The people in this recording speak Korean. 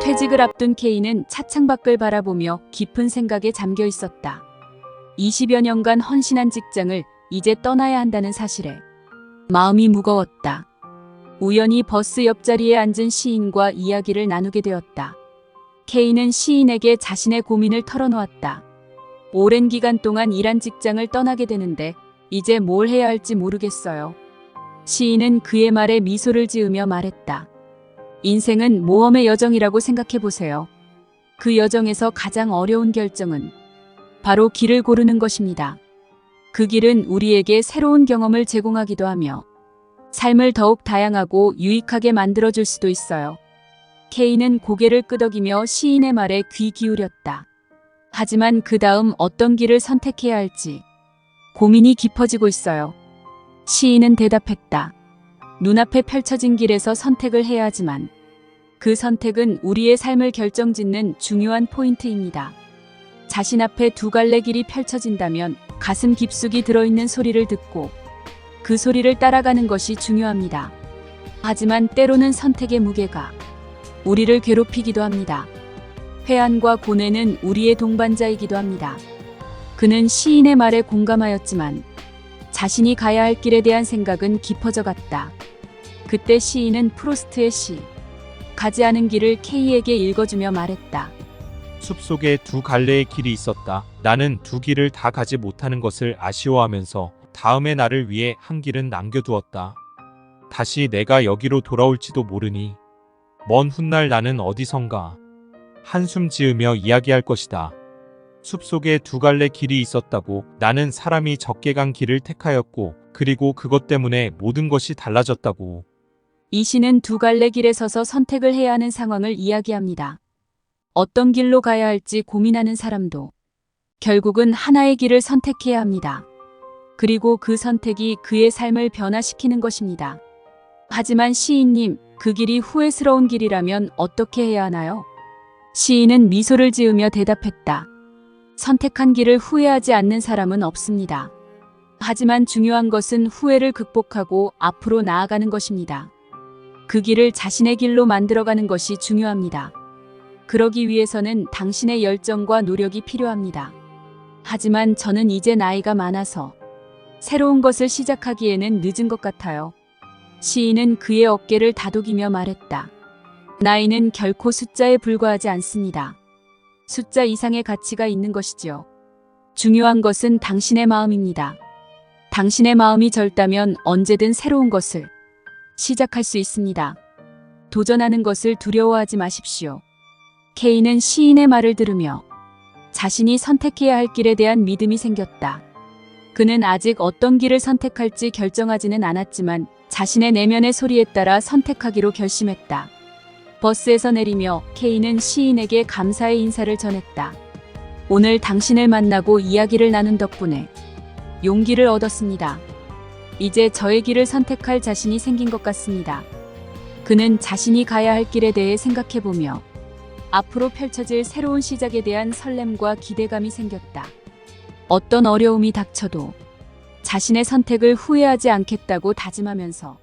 퇴직을 앞둔 K는 차창 밖을 바라보며 깊은 생각에 잠겨 있었다. 20여 년간 헌신한 직장을 이제 떠나야 한다는 사실에 마음이 무거웠다. 우연히 버스 옆자리에 앉은 시인과 이야기를 나누게 되었다. K는 시인에게 자신의 고민을 털어놓았다. 오랜 기간 동안 일한 직장을 떠나게 되는데 이제 뭘 해야 할지 모르겠어요. 시인은 그의 말에 미소를 지으며 말했다. 인생은 모험의 여정이라고 생각해 보세요. 그 여정에서 가장 어려운 결정은 바로 길을 고르는 것입니다. 그 길은 우리에게 새로운 경험을 제공하기도 하며 삶을 더욱 다양하고 유익하게 만들어줄 수도 있어요. K는 고개를 끄덕이며 시인의 말에 귀 기울였다. 하지만 그 다음 어떤 길을 선택해야 할지 고민이 깊어지고 있어요. 시인은 대답했다. 눈앞에 펼쳐진 길에서 선택을 해야 하지만 그 선택은 우리의 삶을 결정짓는 중요한 포인트입니다. 자신 앞에 두 갈래 길이 펼쳐진다면 가슴 깊숙이 들어있는 소리를 듣고 그 소리를 따라가는 것이 중요합니다. 하지만 때로는 선택의 무게가 우리를 괴롭히기도 합니다. 회한과 고뇌는 우리의 동반자이기도 합니다. 그는 시인의 말에 공감하였지만 자신이 가야 할 길에 대한 생각은 깊어져 갔다. 그때 시인은 프로스트의 시 가지 않은 길을 K에게 읽어주며 말했다. 숲속에 두 갈래의 길이 있었다. 나는 두 길을 다 가지 못하는 것을 아쉬워하면서 다음의 나를 위해 한 길은 남겨두었다. 다시 내가 여기로 돌아올지도 모르니 먼 훗날 나는 어디선가 한숨 지으며 이야기할 것이다. 숲속에 두 갈래 길이 있었다고. 나는 사람이 적게 간 길을 택하였고 그리고 그것 때문에 모든 것이 달라졌다고. 이 시는 두 갈래 길에 서서 선택을 해야 하는 상황을 이야기합니다. 어떤 길로 가야 할지 고민하는 사람도 결국은 하나의 길을 선택해야 합니다. 그리고 그 선택이 그의 삶을 변화시키는 것입니다. 하지만 시인님, 그 길이 후회스러운 길이라면 어떻게 해야 하나요? 시인은 미소를 지으며 대답했다. 선택한 길을 후회하지 않는 사람은 없습니다. 하지만 중요한 것은 후회를 극복하고 앞으로 나아가는 것입니다. 그 길을 자신의 길로 만들어가는 것이 중요합니다. 그러기 위해서는 당신의 열정과 노력이 필요합니다. 하지만 저는 이제 나이가 많아서 새로운 것을 시작하기에는 늦은 것 같아요. 시인은 그의 어깨를 다독이며 말했다. 나이는 결코 숫자에 불과하지 않습니다. 숫자 이상의 가치가 있는 것이지요. 중요한 것은 당신의 마음입니다. 당신의 마음이 젊다면 언제든 새로운 것을 시작할 수 있습니다. 도전하는 것을 두려워하지 마십시오. K는 시인의 말을 들으며 자신이 선택해야 할 길에 대한 믿음이 생겼다. 그는 아직 어떤 길을 선택할지 결정하지는 않았지만 자신의 내면의 소리에 따라 선택하기로 결심했다. 버스에서 내리며 K는 시인에게 감사의 인사를 전했다. 오늘 당신을 만나고 이야기를 나눈 덕분에 용기를 얻었습니다. 이제 저의 길을 선택할 자신이 생긴 것 같습니다. 그는 자신이 가야 할 길에 대해 생각해보며 앞으로 펼쳐질 새로운 시작에 대한 설렘과 기대감이 생겼다. 어떤 어려움이 닥쳐도 자신의 선택을 후회하지 않겠다고 다짐하면서